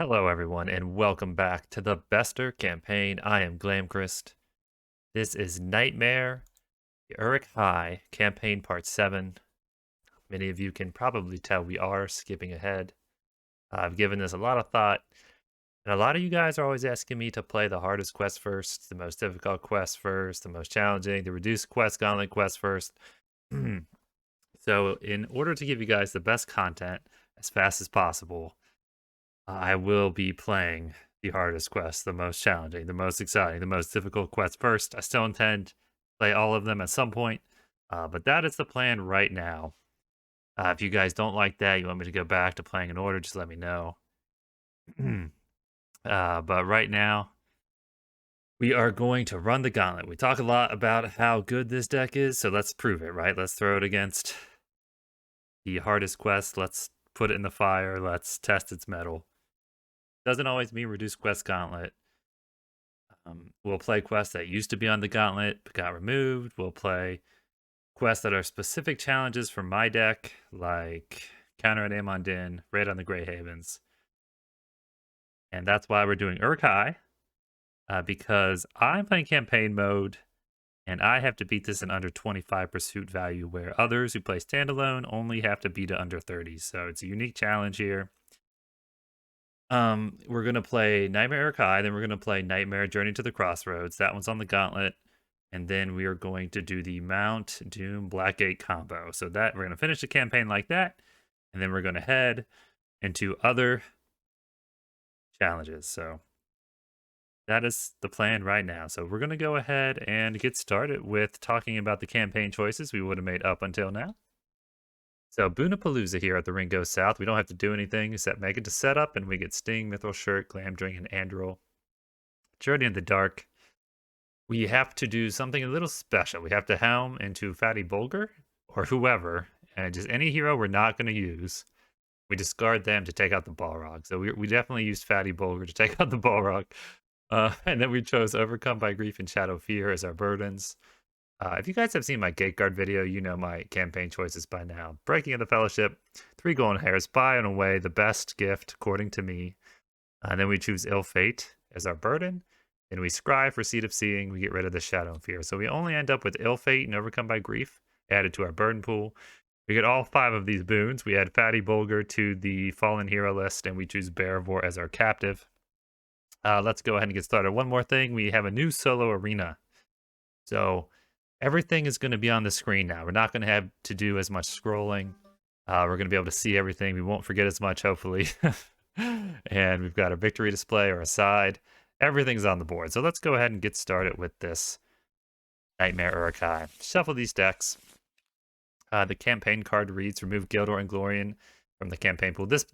Hello, everyone, and welcome back to the Bester campaign. I am Glamchrist. This is Nightmare, the Uruk-hai campaign part 7. Many of you can probably tell we are skipping ahead. I've given this a lot of thought, and a lot of you guys are always asking me to play the hardest quest first, the most difficult quest first, the most challenging, the reduced quest gauntlet quest first. So, in order to give you guys the best content as fast as possible, I will be playing the hardest quest, the most challenging, the most exciting, the most difficult quest first. I still intend to play all of them at some point, but that is the plan right now. If you guys don't like that, you want me to go back to playing in order, just let me know. But right now, we are going to run the gauntlet. We talk a lot about how good this deck is, so let's prove it, right? Let's throw it against the hardest quest. Let's put it in the fire. Let's test its mettle. Doesn't always mean reduce quest gauntlet. We'll play quests that used to be on the gauntlet but got removed. We'll play quests that are specific challenges for my deck, like Counter at Amon Din, Raid on the Grey Havens. And that's why we're doing Uruk-hai, because I'm playing campaign mode, and I have to beat this in under 25 pursuit value, where others who play standalone only have to beat it under 30. So it's a unique challenge here. We're gonna play Nightmare Uruk-hai, then we're gonna play Nightmare Journey to the Crossroads. That one's on the gauntlet, and then we are going to do the Mount Doom Blackgate combo. So that we're gonna finish the campaign like that, and then we're gonna head into other challenges. So that is the plan right now. So we're gonna go ahead and get started with talking about the campaign choices we would have made up until now. So Boonapalooza here at the Ring Goes South. We don't have to do anything except make it to setup, and we get Sting, Mithril Shirt, Glam Drink, and Andril. Journey in the Dark. We have to do something a little special. We have to helm into Fatty Bulgur or whoever, and just any hero we're not going to use. We discard them to take out the Balrog. So we definitely used Fatty Bulgur to take out the Balrog. And then we chose Overcome by Grief and Shadow Fear as our burdens. If you guys have seen my Gateguard video, you know my campaign choices by now. Breaking of the Fellowship, 3 Golden Hairs, Buy and Away, the best gift, according to me. And then we choose Ill Fate as our burden. Then we scry for Seed of Seeing. We get rid of the Shadow and Fear. So we only end up with Ill Fate and Overcome by Grief added to our burden pool. We get all 5 of these boons. We add Fatty Bulgur to the Fallen Hero list, and we choose Bearvor as our captive. Let's go ahead and get started. One more thing. We have a new solo arena. So everything is going to be on the screen now. We're not going to have to do as much scrolling. We're going to be able to see everything. We won't forget as much, hopefully. And we've got a victory display or a side. Everything's on the board. So let's go ahead and get started with this Nightmare Uruk-hai. Shuffle these decks. The campaign card reads, remove Gildor and Glorian from the campaign pool. This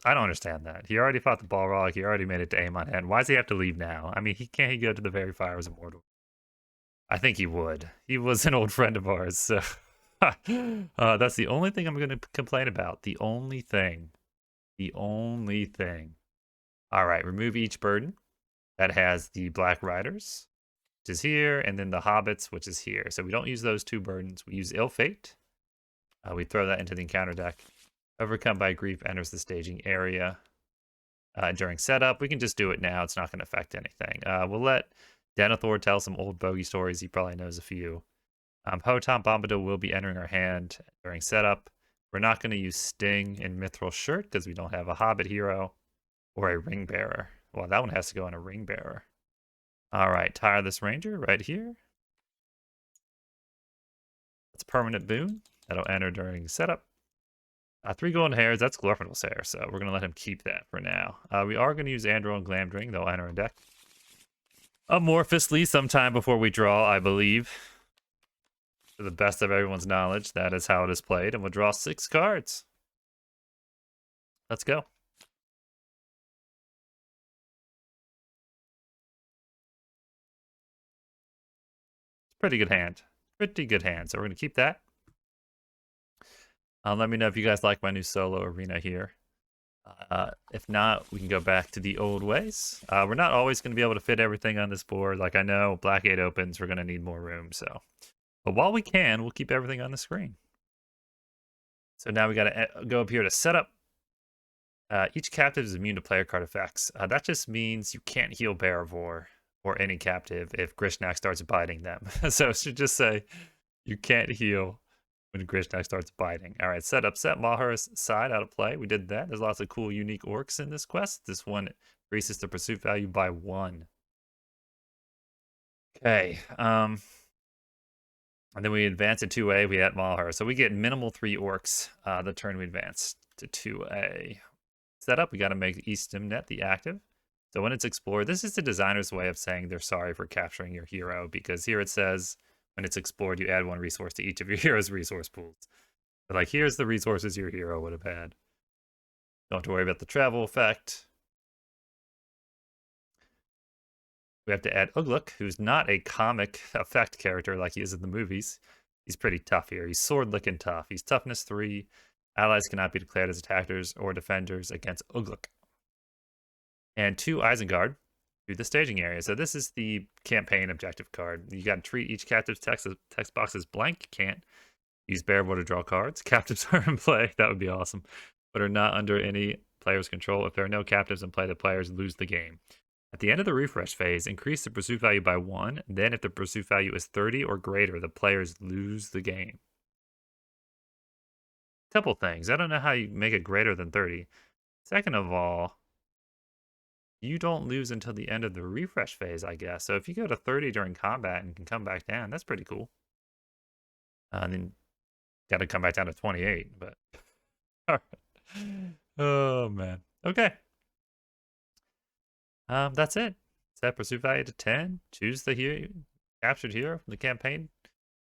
I don't understand that. He already fought the Balrog. He already made it to Amon Hen. Why does he have to leave now? I mean, can't he go to the very fire as immortal? I think he would. He was an old friend of ours, so that's the only thing I'm going to complain about. The only thing. The only thing. All right, remove each burden. That has the Black Riders, which is here, and then the Hobbits, which is here. So we don't use those 2 burdens. We use Ill Fate. We throw that into the encounter deck. Overcome by Grief enters the staging area. During setup, we can just do it now. It's not going to affect anything. We'll let Denethor tell some old bogey stories. He probably knows a few. Hotam Bombadil will be entering our hand during setup. We're not going to use Sting and Mithril Shirt because we don't have a Hobbit hero or a Ring Bearer. Well, that one has to go on a Ring Bearer. All right, Tireless Ranger right here. That's a permanent boon. That'll enter during setup. 3 Golden Hairs, that's Glorfindel's hair, so we're going to let him keep that for now. We are going to use Andril and Glamdring. They'll enter a deck. Amorphously sometime before we draw, I believe. To the best of everyone's knowledge, that is how it is played, and we'll draw 6 cards. Let's go. Pretty good hand. Pretty good hand, so we're going to keep that. Let me know if you guys like my new solo arena here. If not, we can go back to the old ways. We're not always going to be able to fit everything on this board. Like I know Blackgate opens, we're going to need more room. So, but while we can, we'll keep everything on the screen. So now we got to go up here to setup. Each captive is immune to player card effects. That just means you can't heal Barivore or any captive if Grishnak starts biting them. So it should just say you can't heal when Grishnak starts biting. All right, set Malhar's side out of play. We did that. There's lots of cool, unique orcs in this quest. This one increases the pursuit value by 1. Okay. And then we advance to 2A. We at Malhar. So we get minimal 3 orcs the turn we advance to 2A. Setup, we got to make Eastimnet the active. So when it's explored, this is the designer's way of saying they're sorry for capturing your hero, because here it says when it's explored, you add 1 resource to each of your hero's resource pools. But like, here's the resources your hero would have had. Don't have to worry about the travel effect. We have to add Ugluk, who's not a comic effect character like he is in the movies. He's pretty tough here. He's sword-licking tough. He's toughness 3. Allies cannot be declared as attackers or defenders against Ugluk. And 2 Isengard through the staging area. So this is the campaign objective card. You got to treat each captive's text box as blank. Can't use Barivore to draw cards. Captives are in play. That would be awesome. But are not under any player's control. If there are no captives in play, the players lose the game. At the end of the refresh phase, increase the pursuit value by 1. Then if the pursuit value is 30 or greater, the players lose the game. Couple things. I don't know how you make it greater than 30. Second of all, you don't lose until the end of the refresh phase, I guess. So if you go to 30 during combat and can come back down, that's pretty cool. And then got to come back down to 28, but all right. Oh man. Okay. That's it. Set pursuit value to 10. Choose the hero captured hero from the campaign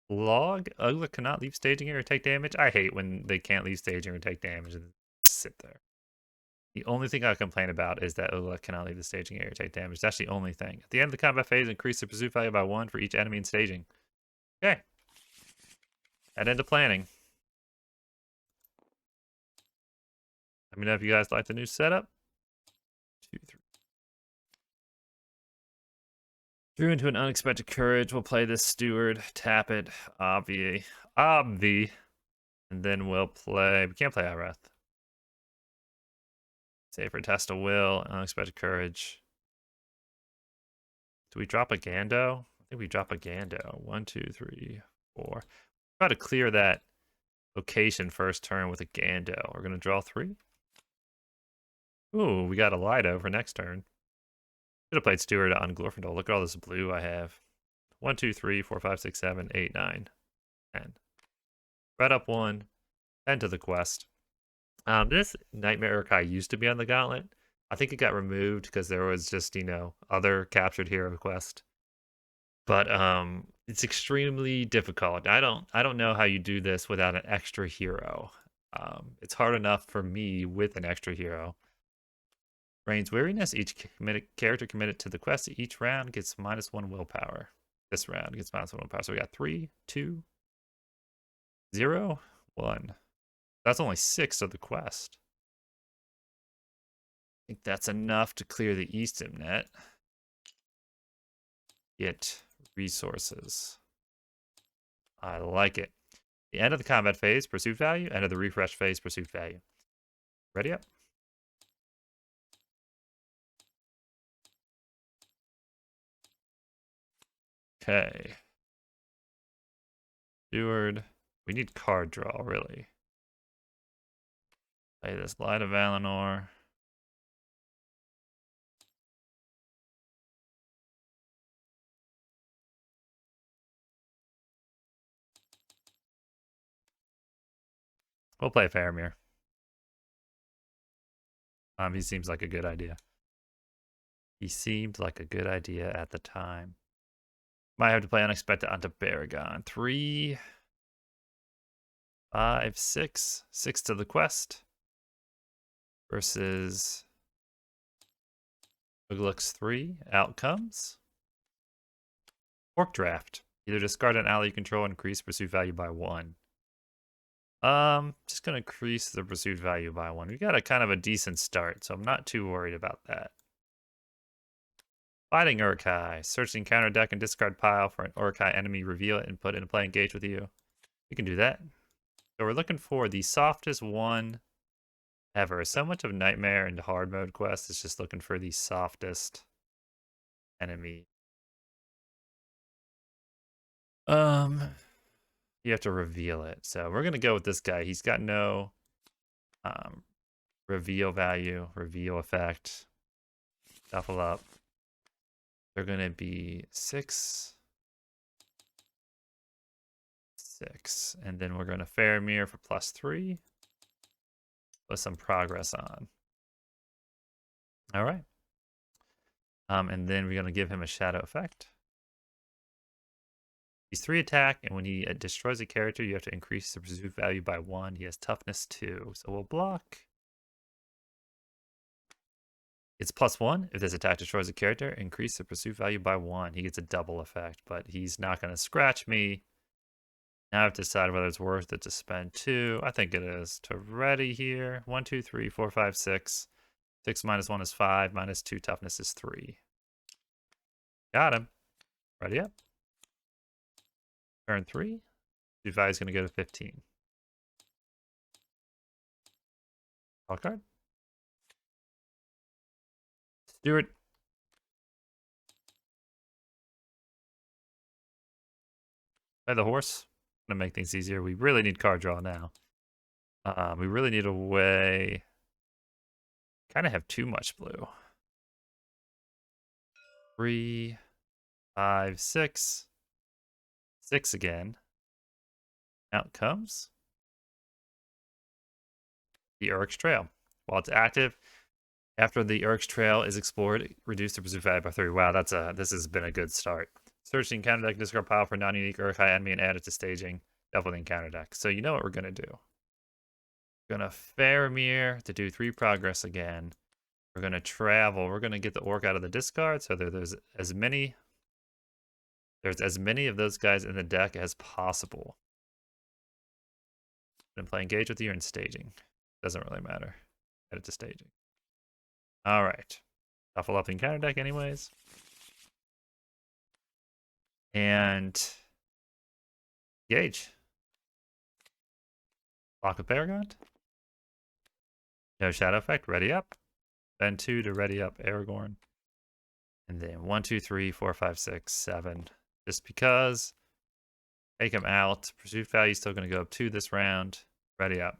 log. Ugluk cannot leave staging area or take damage. I hate when they can't leave staging or take damage and sit there. The only thing I complain about is that Ugluk cannot leave the staging area or take damage. That's the only thing. At the end of the combat phase, increase the pursuit value by 1 for each enemy in staging. Okay. That into planning. Let me know if you guys like the new setup. 2, 3. Drew into an unexpected courage. We'll play this steward, tap it, obvi, and then we'll play. We can't play Ireth. Save for test of will, unexpected courage. Do we drop a Gando? I think we drop a Gando. 1, 2, 3, 4. Try to clear that location first turn with a Gando. We're gonna draw 3. Ooh, we got a Lido for next turn. Should have played Steward on Glorfindel. Look at all this blue I have. 1, 2, 3, 4, 5, 6, 7, 8, 9, 10. Red up 1. 10 to the quest. This Nightmare Uruk-hai used to be on the Gauntlet. I think it got removed because there was just, other captured hero quest. But it's extremely difficult. I don't know how you do this without an extra hero. It's hard enough for me with an extra hero. Rain's Weariness. Each character committed to the quest each round gets -1 willpower. This round gets -1 willpower. So we got 3, 2, 0, 1. That's only 6 of the quest. I think that's enough to clear the Eastimnet. Get resources. I like it. The end of the combat phase, pursuit value. End of the refresh phase, pursuit value. Ready up. Okay. Steward. We need card draw, really. Play this Light of Valinor. We'll play Faramir. He seems like a good idea. He seemed like a good idea at the time. Might have to play Unexpected onto Baragon. 3, 5, 6. 6 to the quest. Versus Ugluk's 3. Outcomes. Orc Draft. Either discard an ally you control and increase pursuit value by 1. Just gonna increase the pursuit value by 1. We got a kind of a decent start, so I'm not too worried about that. Fighting Uruk-hai. Search the encounter deck and discard pile for an Uruk-hai enemy, reveal it, and put it into play, engage with you. We can do that. So we're looking for the softest one ever. So much of Nightmare and hard mode quest is just looking for the softest enemy. You have to reveal it. So we're gonna go with this guy. He's got no reveal value, reveal effect. Shuffle up. They're gonna be 6, 6, and then we're gonna Faramir for +3. Put some progress on. All right. And then we're gonna give him a shadow effect. He's 3 attack, and when he destroys a character, you have to increase the pursuit value by 1. He has toughness 2, so we'll block. It's +1. If this attack destroys a character, increase the pursuit value by 1. He gets a double effect, but he's not going to scratch me. Now I have to decide whether it's worth it to spend 2. I think it is. To ready here. 1, 2, 3, 4, 5, 6. 6 minus 1 is 5. Minus 2 toughness is 3. Got him. Ready up. Turn 3. Pursuit value is going to go to 15. Draw card. Stewart. Play the horse. To make things easier, we really need card draw now. We really need a way. Kind of have too much blue. 3, 5, 6. 6 again. Out comes the Uruk Trail. While it's active, after the Uruk Trail is explored, reduce the pursuit value by 3. Wow, this has been a good start. Search the encounter deck, discard pile for non-unique Uruk-hai enemy and add it to staging. Double the encounter deck. So you know what we're gonna do. We're gonna Faramir to do 3 progress again. We're gonna travel. We're gonna get the orc out of the discard, so there's as many of those guys in the deck as possible. Then play engage with you in staging. Doesn't really matter. Add it to staging. All right. Shuffle up the encounter deck anyways. And engage. Block with Paragon. No shadow effect. Ready up. Then 2 to ready up Aragorn. And then 1, 2, 3, 4, 5, 6, 7. Just because. Take him out. Pursuit value is still going to go up 2 this round. Ready up.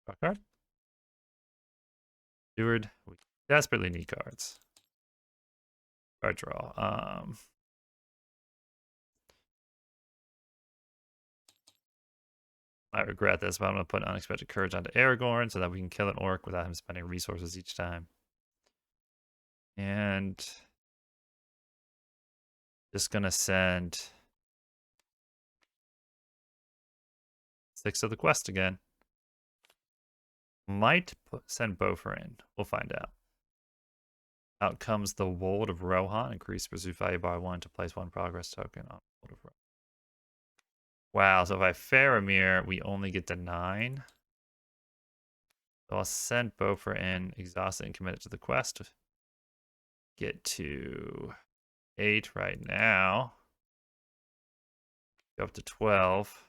Draw card. Steward. We desperately need cards. Card draw. I regret this, but I'm going to put Unexpected Courage onto Aragorn so that we can kill an orc without him spending resources each time. And just going to send 6 of the quest again. Might send Bofer in. We'll find out. Out comes the Wold of Rohan. Increase pursuit value by 1 to place 1 progress token on Wold of Rohan. Wow, so if I Faramir, we only get to 9. So I'll send Bofer in, exhaust it, and commit it to the quest. Get to 8 right now. Go up to 12.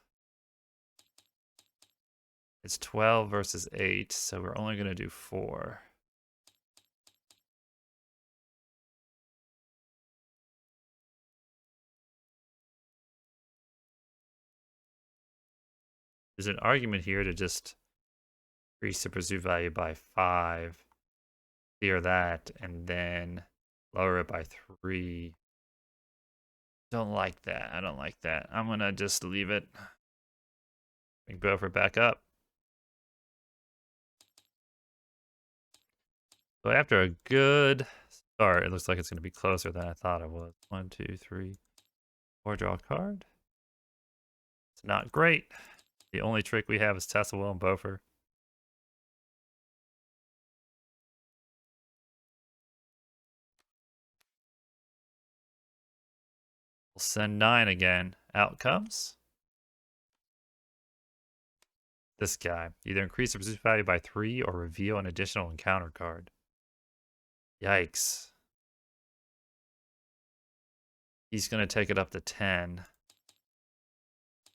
It's 12 versus 8, so we're only going to do 4. There's an argument here to just increase the pursuit value by 5, clear that, and then lower it by 3. Don't like that. I don't like that. I'm going to just leave it. Bring Beaufort back up. So after a good start, it looks like it's going to be closer than I thought it was. 1, 2, 3, 4, draw a card. It's not great. The only trick we have is Tessel and Beaufort. We'll send 9 again. Out comes this guy. Either increase the pursuit value by 3 or reveal an additional encounter card. Yikes. He's going to take it up to 10.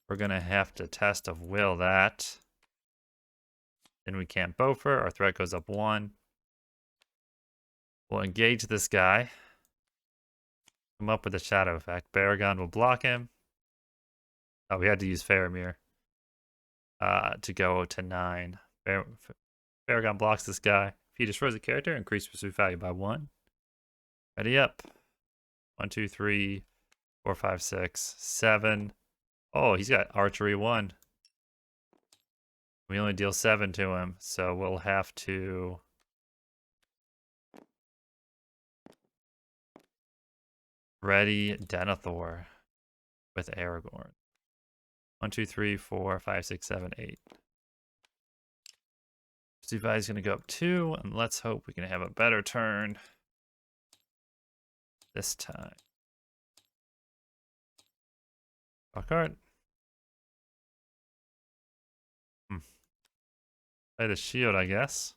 We're going to have to test of will that. Then we can't Beaufort. Our threat goes up 1. We'll engage this guy. Come up with a shadow effect. Baragon will block him. Oh, we had to use Faramir to go to 9. Baragon blocks this guy. If he destroys a character, increase pursuit value by 1. Ready up. 1, 2, 3, 4, 5, 6, 7. Oh, he's got archery 1. We only deal 7 to him, so we'll have to ready Denethor with Aragorn. 1, 2, 3, 4, 5, 6, 7, 8. Suvi is going to go up 2, and let's hope we can have a better turn this time. Draw a card. Play the shield, I guess.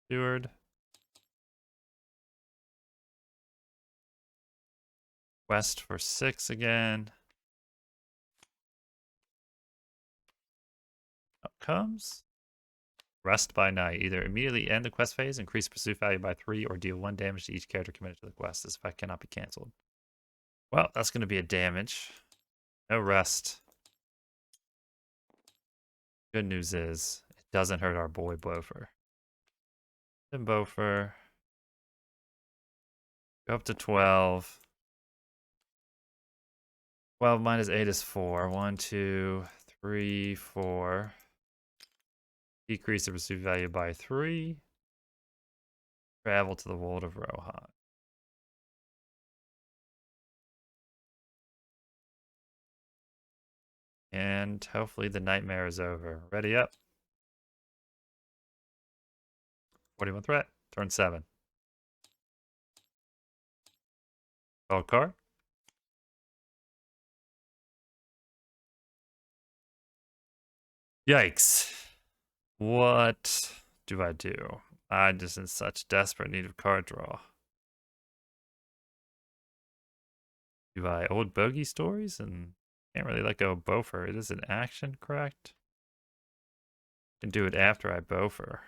Steward. Quest for 6 again. Outcomes. Rest by night. Either immediately end the quest phase, increase pursuit value by 3, or deal 1 damage to each character committed to the quest. This effect cannot be canceled. Well, that's going to be a damage. No rest. Good news is, it doesn't hurt our boy Beaufort. Then Beaufort. Go up to 12. 12 minus 8 is 4. 1, 2, 3, 4. Decrease the pursuit value by 3. Travel to the world of Rohan. And hopefully the nightmare is over. Ready up. 41 threat. Turn 7. Draw card. Yikes. What do I do? I'm just in such desperate need of card draw. Do I old bogey stories and can't really let go of Beaufort? It is an action, correct? Can do it after I Beaufort.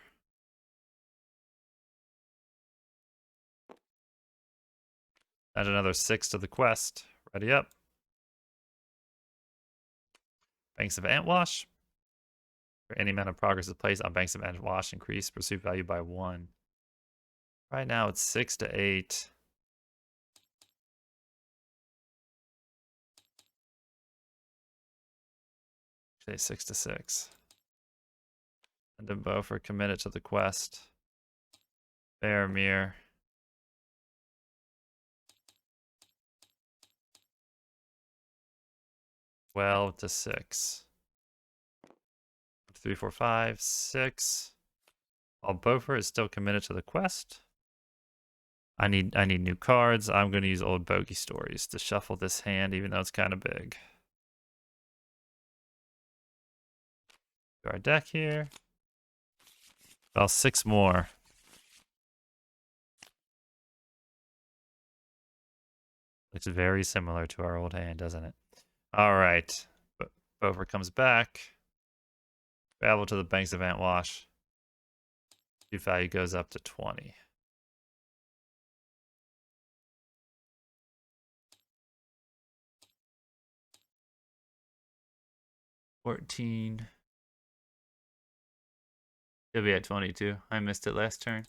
Add another 6 to the quest. Ready up. Banks of Antwash. For any amount of progress is placed on Banks of Antwash, increase pursuit value by 1. Right now it's 6 to 8. Actually, 6 to 6. And then Beaufort committed to the quest. Faramir. Well to 6. 3, 4, 5, 6. While Beaufort is still committed to the quest. I need new cards. I'm going to use old bogey stories to shuffle this hand, even though it's kind of big. Do our deck here. Well, 6 more. Looks very similar to our old hand, doesn't it? All right. Beaufort comes back. Travel to the Banks of Antwash. Pursuit value goes up to 20. $14. He'll be at 22. I missed it last turn.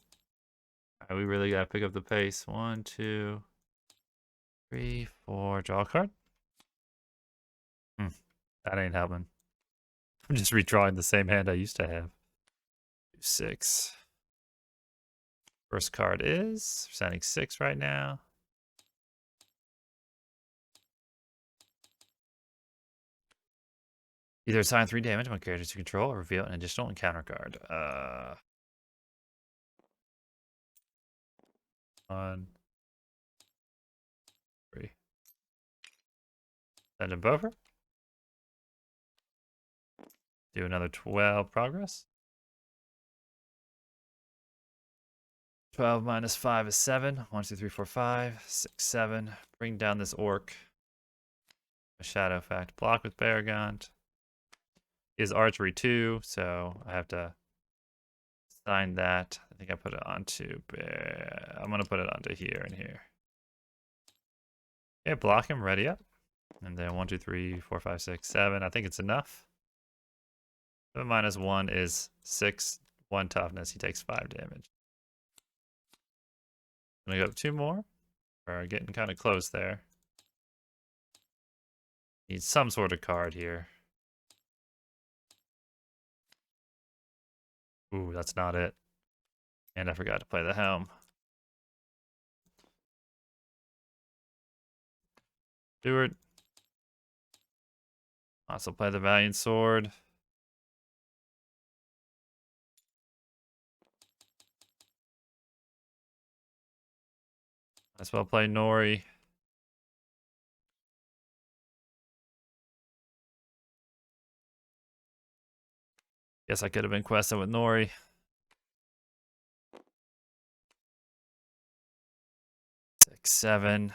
All right, we really got to pick up the pace. 1, 2, 3, 4. Draw a card. That ain't helping. I'm just redrawing the same hand I used to have. 6. First card is sending 6 right now. Either assign 3 damage when characters you control or reveal an additional encounter card. 1, 3. Send him Beaufort. Do another 12 progress. 12 minus 5 is 7. 1, 2, 3, 4, 5, 6, 7. Bring down this orc. A shadow effect. Block with Baragont. Is archery 2, so I have to assign that. I think I put it onto I'm gonna put it onto here and here. Okay, block him, ready up. And then 1, 2, 3, 4, 5, 6, 7. I think it's enough. 7 minus 1 is 6. 1 toughness. He takes 5 damage. I'm gonna go up 2 more. We're getting kind of close there. Need some sort of card here. Ooh, that's not it. And I forgot to play the helm. Stewart. Also play the Valiant Sword. Might as well play Nori. Guess I could have been questing with Nori. 6, 7.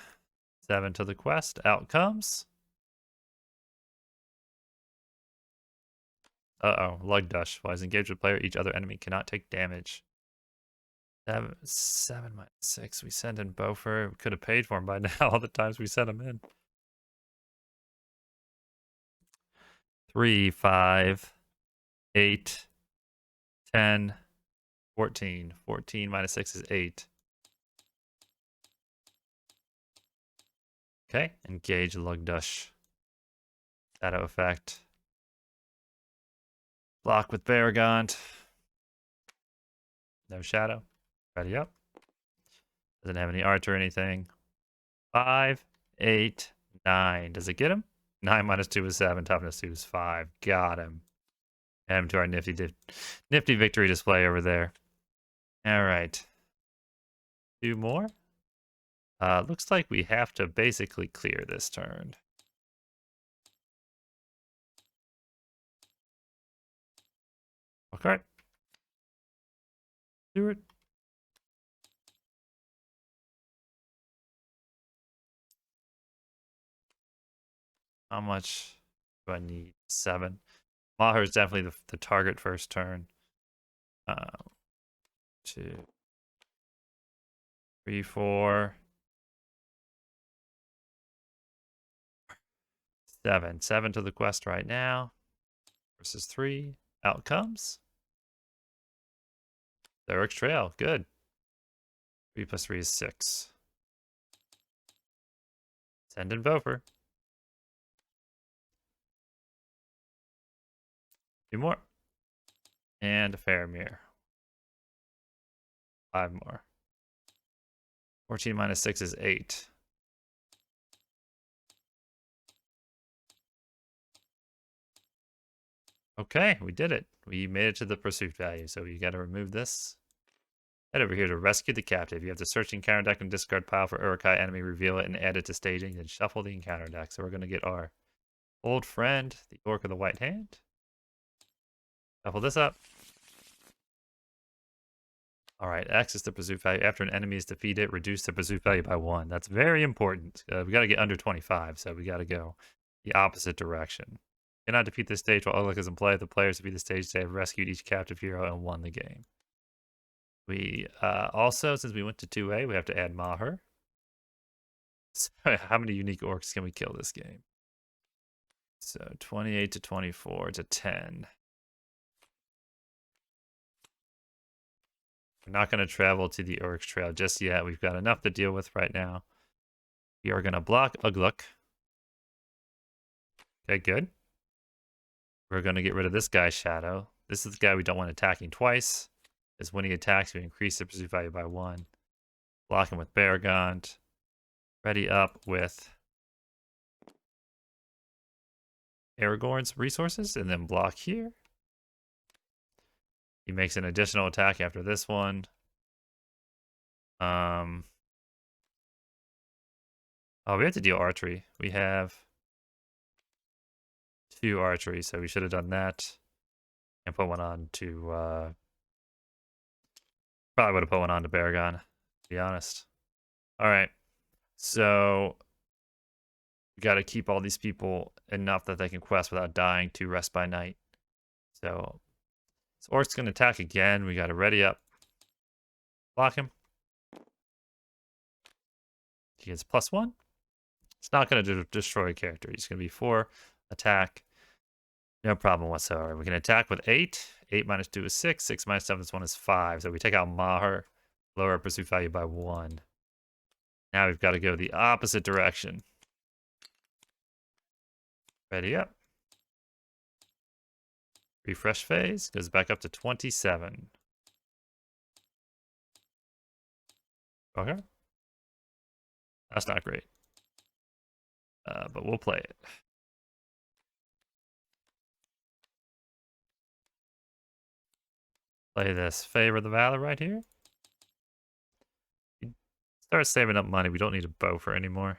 7 to the quest. Out comes. Uh-oh. Lugdush. While engaged with player, each other enemy cannot take damage. 7 minus 6. We send in Beaufort. We could have paid for him by now all the times we sent him in. 3, 5, 8, 10, 14. 14 minus 6 is 8. Okay, engage Lugdush. Shadow effect. Block with Baragont. No shadow. Ready up. Doesn't have any art or anything. 5, 8, 9. Does it get him? 9 minus 2 is 7. Toughness 2 is 5. Got him. Add him to our nifty victory display over there. All right. 2 more. Looks like we have to basically clear this turn. Okay. Do it. How much do I need? 7. Maher is definitely the target first turn. 2, 3, 4, 7. 7 to the quest right now. Versus 3. Out comes. The Uruk Trail. Good. 3 plus 3 is 6. Send in Beaufort. 2 more. And a Faramir. 5 more. 14 minus 6 is 8. Okay, we did it. We made it to the pursuit value, so you got to remove this. Head over here to rescue the captive. You have to search the encounter deck and discard pile for Uruk-hai enemy, reveal it, and add it to staging, then shuffle the encounter deck. So we're going to get our old friend, the Orc of the White Hand. Shuffle this up. All right, X is the pursuit value. After an enemy is defeated, reduce the pursuit value by 1. That's very important. We got to get under 25, so we got to go the opposite direction. Cannot defeat this stage while Uruk is in play. The players defeat the stage, they have rescued each captive hero and won the game. We also, since we went to 2A, we have to add Maher. So how many unique orcs can we kill this game? So 28 to 24 to 10. We're not going to travel to the Uruk Trail just yet. We've got enough to deal with right now. We are going to block Ugluk. Okay, good. We're going to get rid of this guy's shadow. This is the guy we don't want attacking twice. Because when he attacks, we increase the pursuit value by 1. Block him with Baragont. Ready up with Aragorn's resources, and then block here. He makes an additional attack after this one. Oh, we have to deal archery. We have 2 archery, so we should have done that. And put one on to, probably would have put one on to Baragon, to be honest. All right, so We got to keep all these people enough that they can quest without dying to rest by night. So Orc's going to attack again. We got to ready up. Block him. He gets +1. It's not going to destroy a character. He's going to be 4 attack. No problem whatsoever. We can attack with 8. 8 minus 2 is 6. 6 minus 7 is 1 is 5. So we take out Maher, lower our pursuit value by 1. Now we've got to go the opposite direction. Ready up. Refresh phase. Goes back up to 27. Okay. That's not great. But we'll play it. Play this Favor the Valor right here. Start saving up money. We don't need a bow for anymore.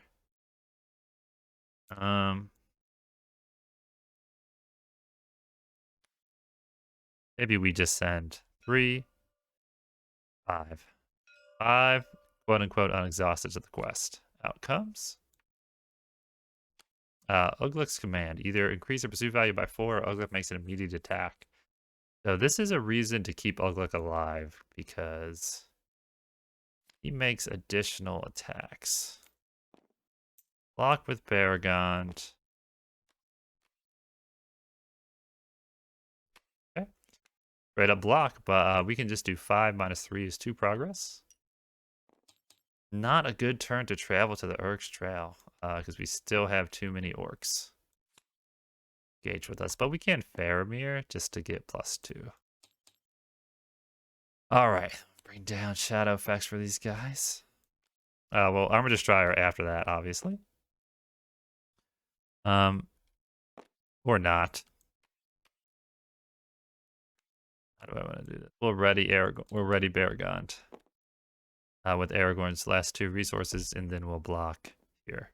Maybe we just send 3, 5. 5, quote unquote, unexhausted to the quest. Outcomes. Uglik's command. Either increase the pursuit value by 4 or Uglik makes an immediate attack. So this is a reason to keep Uglik alive because he makes additional attacks. Block with Baragond. Okay. Straight up block, but we can just do 5 minus 3 is 2 progress. Not a good turn to travel to the Uruk's Trail because we still have too many orcs engage with us, but we can Faramir just to get +2. All right, bring down shadow effects for these guys. Well, Armor Destroyer after that, obviously. Or not. How do I want to do this? We'll ready Baragond. With Aragorn's last 2 resources, and then we'll block here.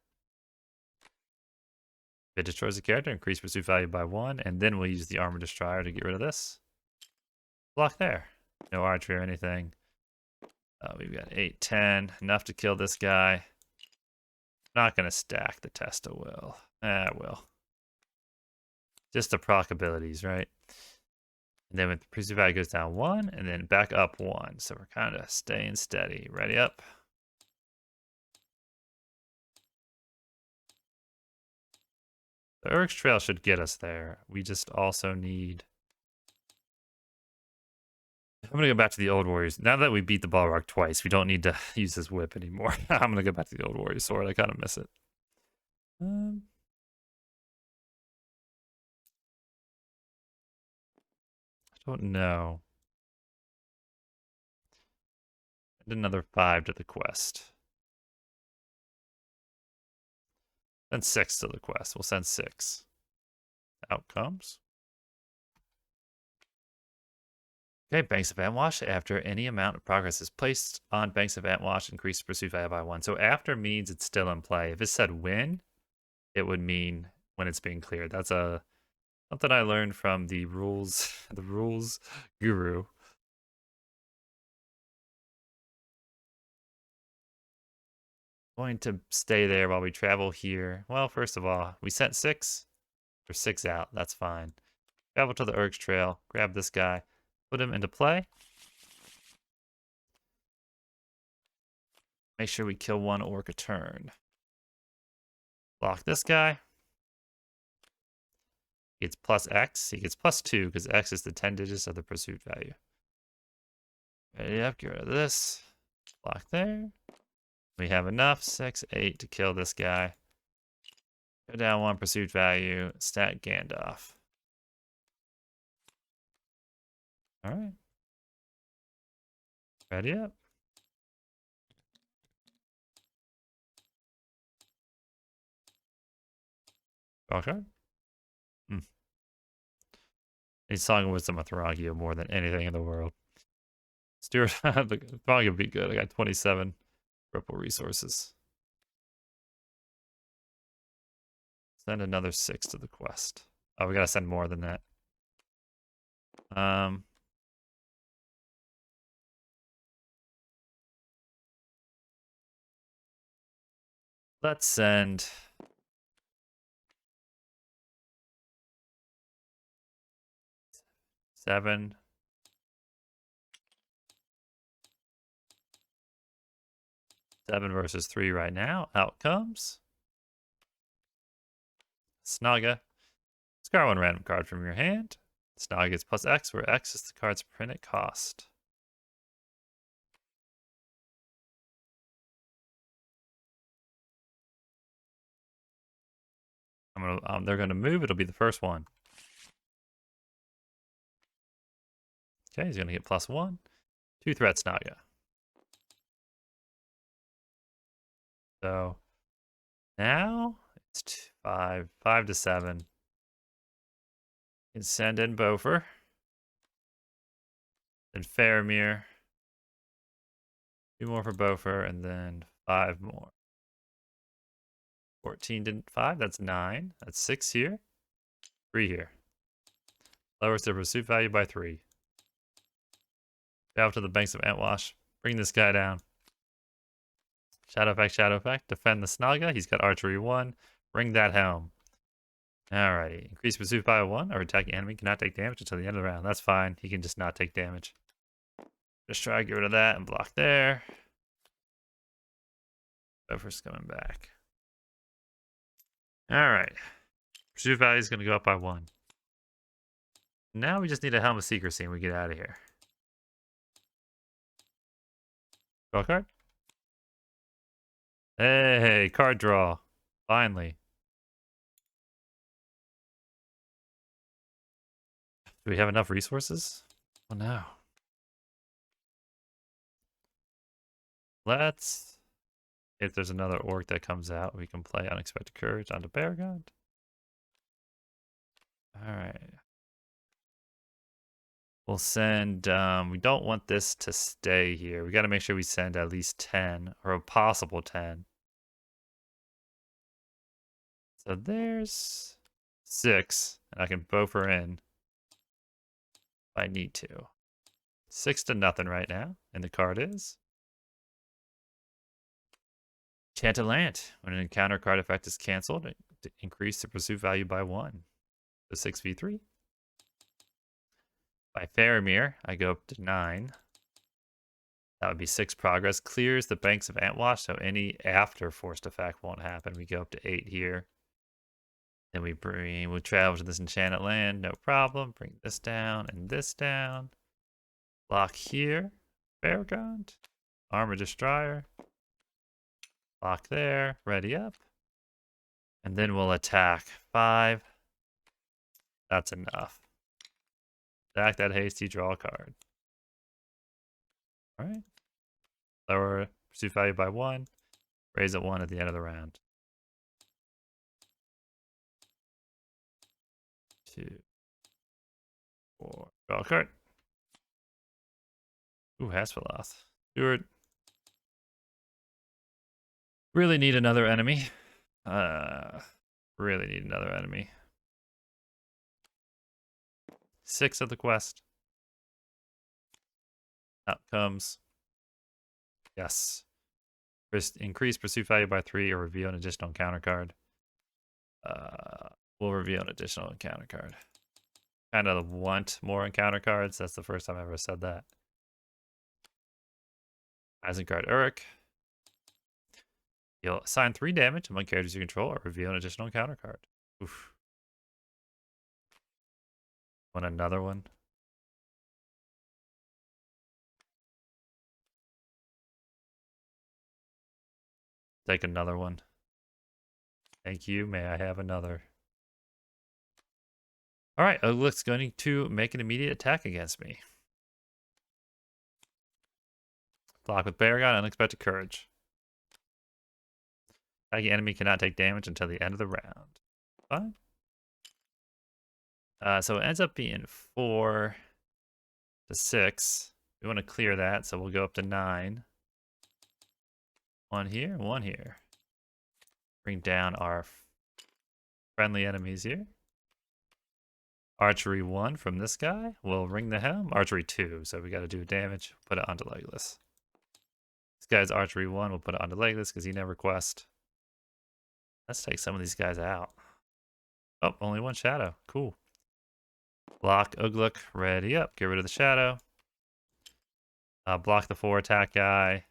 If it destroys a character, increase pursuit value by 1, and then we'll use the Armor Destroyer to get rid of this. Block there. No archery or anything. We've got 8, 10. Enough to kill this guy. Not going to stack the Test of Will. I will. Just the proc abilities, right? And then when the pursuit value goes down 1, and then back up 1. So we're kind of staying steady. Ready up. The Uruk's Trail should get us there. We just also need... I'm going to go back to the Old Warriors. Now that we beat the Balrog twice, we don't need to use this whip anymore. I'm going to go back to the Old Warrior Sword. I kind of miss it. I don't know. And another 5 to the quest. Send 6 to the quest. We'll send 6. Outcomes. Okay, Banks of Antwash. After any amount of progress is placed on Banks of Antwash, increase pursuit value by 1. So after means it's still in play. If it said when, it would mean when it's being cleared. That's something I learned from the rules guru. Going to stay there while we travel here. Well, first of all, we sent 6 or 6 out. That's fine. Travel to the Uruk's Trail. Grab this guy. Put him into play. Make sure we kill 1 orc a turn. Block this guy. He gets +X. He gets +2 because X is the 10 digits of the pursuit value. Ready up, get rid of this. Block there. We have enough, 6, 8 to kill this guy. Go down 1 pursuit value, stat Gandalf. All right. Ready up. Okay. He's Song of Wisdom with Thragio more than anything in the world. Stuart, Thragio would be good. I got 27 purple resources. Send another 6 to the quest. Oh, we gotta send more than that. Let's send 7. Seven versus 3 right now. Out comes Snaga. Discard one random card from your hand. Snaga gets plus X, where X is the card's printed cost. They're gonna move. It'll be the first one. Okay, he's gonna get +1. 2 threats Snaga. So now it's 5 to 7. You can send in Bofer. Then Faramir. 2 more for Bofer, and then 5 more. 14 to 5, that's 9. That's 6 here. 3 here. Lowers their pursuit value by 3. Travel to the banks of Antwash. Bring this guy down. Shadow effect. Defend the Snaga. He's got archery 1. Bring that helm. Alrighty. Increase pursuit by 1. Our attacking enemy cannot take damage until the end of the round. That's fine. He can just not take damage. Just try to get rid of that and block there. Bofer's coming back. Alright. Pursuit value is going to go up by 1. Now we just need a Helm of Secrecy and we get out of here. Draw a card. Hey, card draw. Finally. Do we have enough resources? Oh no. Let's... If there's another orc that comes out, we can play Unexpected Courage onto Baragon. Alright. We'll send... we don't want this to stay here. We got to make sure we send at least 10, or a possible 10. So there's 6, and I can Bofer in if I need to. 6 to nothing right now, and the card is Enchanted Land. When an encounter card effect is cancelled, increase the pursuit value by 1. So 6v3. By Faramir, I go up to 9. That would be 6 progress. Clears the banks of Antwash, so any after forced effect won't happen. We go up to 8 here. Then we'll travel to this enchanted land, no problem. Bring this down and this down. Block here. Baragon. Armor Destroyer. Block there. Ready up. And then we'll attack. 5. That's enough. Attack that hasty, draw a card. Alright. Lower pursuit value by 1. Raise it 1 at the end of the round. 2, 4. Draw a card. Ooh, Haspeloth. Stewart. Really need another enemy. Really need another enemy. 6 of the quest. Outcomes. Yes. Increase pursuit value by 3 or reveal an additional encounter card. We'll reveal an additional encounter card. Kind of want more encounter cards. That's the first time I ever said that. Isengard Uruk. You'll assign 3 damage among characters you control or reveal an additional encounter card. Oof. Want another one? Take another one. Thank you. May I have another? Alright, Uruk's going to make an immediate attack against me. Block with Baragon, Unexpected Courage. Attacking enemy cannot take damage until the end of the round. Fine. So it ends up being 4 to 6. We want to clear that, so we'll go up to 9. 1 here, 1 here. Bring down our friendly enemies here. Archery 1 from this guy. We'll ring the helm. Archery 2, so we got to do damage. Put it onto Legless. This guy's Archery 1. We'll put it onto Legless because he never quest. Let's take some of these guys out. Oh, only 1 shadow. Cool. Block Ugluk, ready up. Get rid of the shadow. Block the 4 attack guy.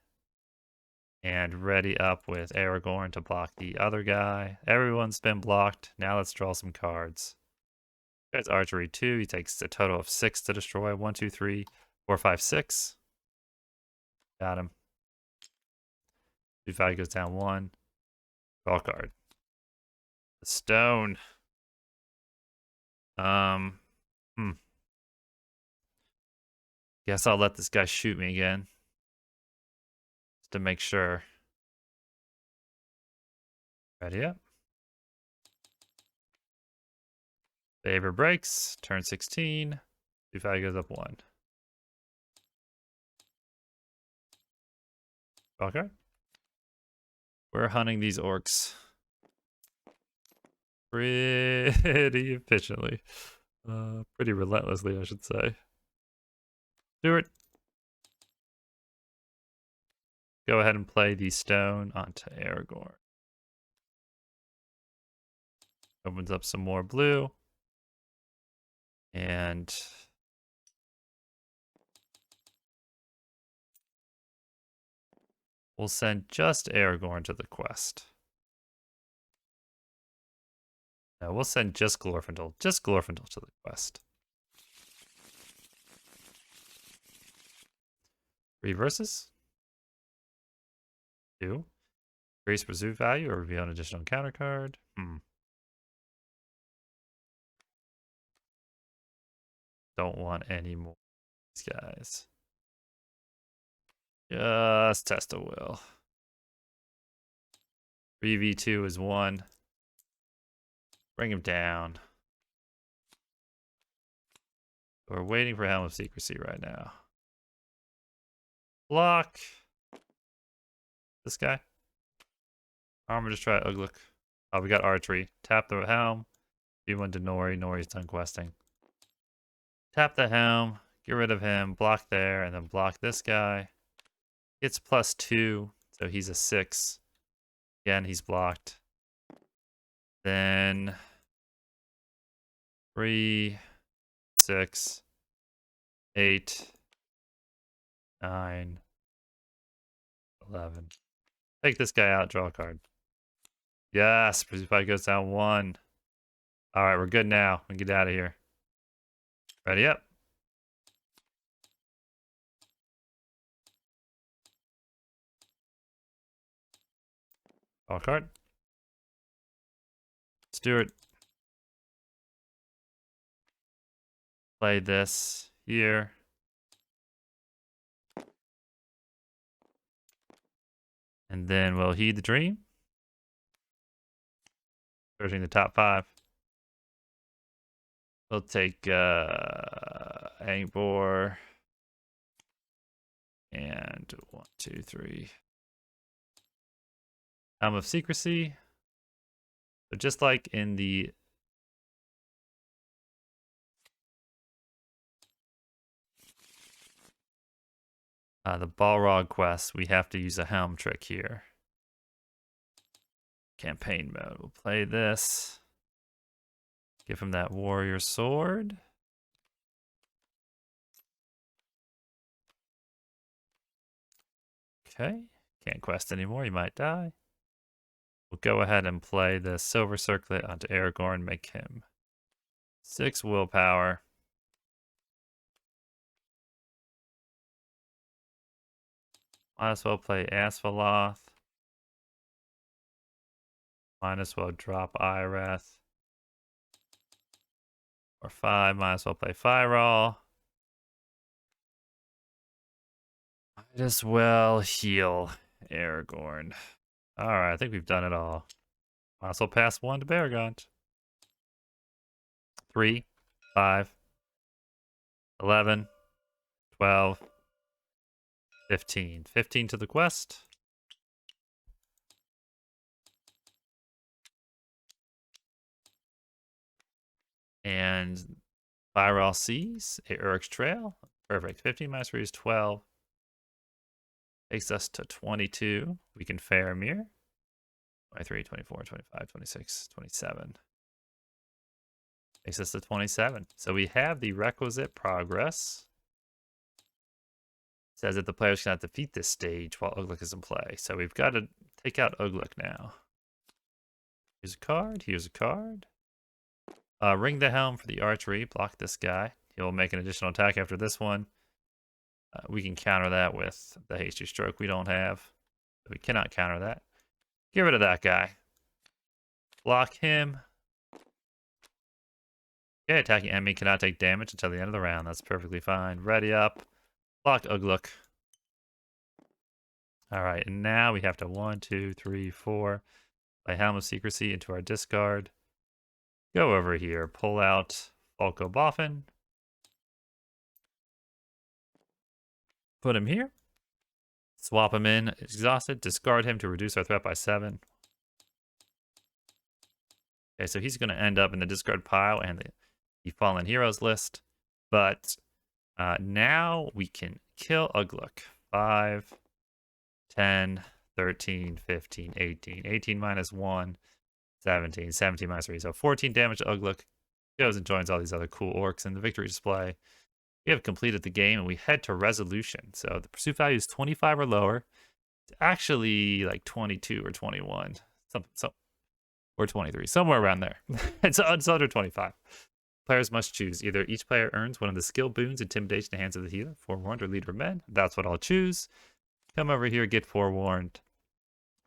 And ready up with Aragorn to block the other guy. Everyone's been blocked. Now let's draw some cards. Guy's archery 2. He takes a total of 6 to destroy. 1, 2, 3, 4, 5, 6. Got him. Value goes down 1. Draw card. The stone. Guess I'll let this guy shoot me again. Just to make sure. Ready up. Favor breaks. Turn 16. Value goes up 1. Draw card. We're hunting these orcs pretty efficiently. Pretty relentlessly, I should say. Do it. Go ahead and play the stone onto Aragorn. Opens up some more blue. And we'll send just Aragorn to the quest. No, we'll send just Glorfindel to the quest. Reverses. 2. Increase pursuit value or reveal an additional counter card. Don't want any more of these guys. Just test a will. 3v2 is 1. Bring him down. We're waiting for Helm of Secrecy right now. Block. This guy. Armor, just try Ugluk. Oh, we got archery. Tap the helm. V1 to Nori. Nori's done questing. Tap the helm. Get rid of him. Block there. And then block this guy. It's +2. So he's a 6. Again, he's blocked. Then 3, 6, 8, 9, 11. Take this guy out, draw a card. Yes, pursuit value goes down 1. All right, we're good now. We can get out of here. Ready up. Draw a card. Let's do it. Play this here. And then we'll heed the dream. Searching the top 5. We'll take Angbor. And 1, 2, 3. Helm of Secrecy. So just like in the Balrog quest, we have to use a helm trick here. Campaign mode. We'll play this. Give him that warrior sword. Okay. Can't quest anymore. You might die. We'll go ahead and play the silver circlet onto Aragorn. Make him 6 willpower. Might as well play Asphalloth. Might as well drop Ireth. Or 5, might as well play Firall. Might as well heal Aragorn. Alright, I think we've done it all. Might as well pass 1 to Baragont. 3, 5, 11, 12, 15. 15 to the quest. And Firall sees Uruk's trail. Perfect. 15 minus 3 is 12. Takes us to 22. We can Faramir. 23, 24, 25, 26, 27. Takes us to 27. So we have the requisite progress. It says that the players cannot defeat this stage while Ugluk is in play. So we've got to take out Ugluk now. Here's a card. Here's a card. Ring the Helm for the archery. Block this guy. He'll make an additional attack after this one. We can counter that with the hasty stroke we don't have. We cannot counter that. Get rid of that guy. Block him. Okay, attacking enemy cannot take damage until the end of the round. That's perfectly fine. Ready up. Block Ugluk. Alright, and now we have to 1, 2, 3, 4. Play Helm of Secrecy into our discard. Go over here. Pull out Falco Boffin. Put him here. Swap him in. Exhausted. Discard him to reduce our threat by 7. Okay, so he's going to end up in the discard pile and the Fallen Heroes list. But now we can kill Ugluk. 5, 10, 13, 15, 18. 18 minus 1, 17. 17 minus 3. So 14 damage to Ugluk. Goes and joins all these other cool orcs in the victory display. We have completed the game and we head to resolution. So the pursuit value is 25 or lower. It's actually like 22 or 21. Or 23. Somewhere around there. it's under 25. Players must choose. Either each player earns one of the skill boons, Intimidation, at the hands of the healer, Forewarned, or Leader of Men. That's what I'll choose. Come over here, get Forewarned.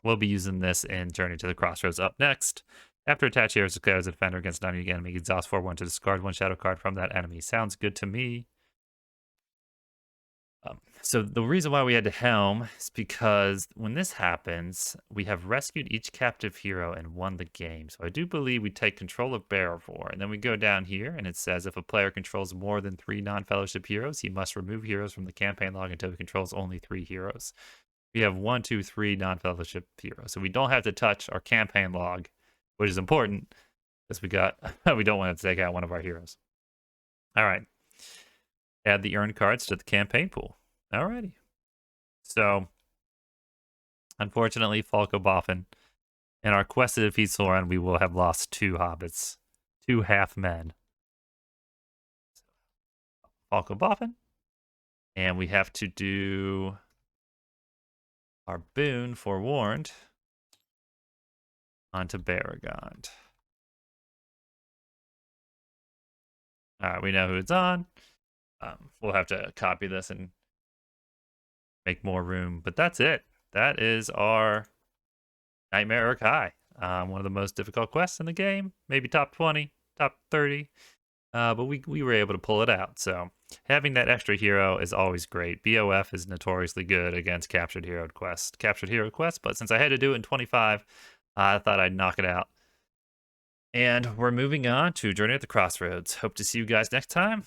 We'll be using this in Journey to the Crossroads up next. After attached heroes declare as a defender against an enemy, exhaust Forewarned to discard one shadow card from that enemy. Sounds good to me. So the reason why we had to helm is because when this happens, we have rescued each captive hero and won the game. So I do believe we take control of Barivore. And then we go down here and it says if a player controls more than 3 non-fellowship heroes, he must remove heroes from the campaign log until he controls only 3 heroes. We have 1, 2, 3 non-fellowship heroes. So we don't have to touch our campaign log, which is important because we don't want to take out one of our heroes. All right. Add the earned cards to the campaign pool. Alrighty. So, unfortunately, Falco Boffin, in our quest to defeat Sauron, we will have lost 2 hobbits, 2 half-men. Falco Boffin. And we have to do our boon, Forewarned, onto Baragond. Alright, we know who it's on. We'll have to copy this and make more room, but that's it. That is our Nightmare Uruk-hai. One of the most difficult quests in the game, maybe top 20, top 30, but we were able to pull it out. So having that extra hero is always great. BOF is notoriously good against captured hero quests, but since I had to do it in 25, I thought I'd knock it out. And we're moving on to Journey at the Crossroads. Hope to see you guys next time.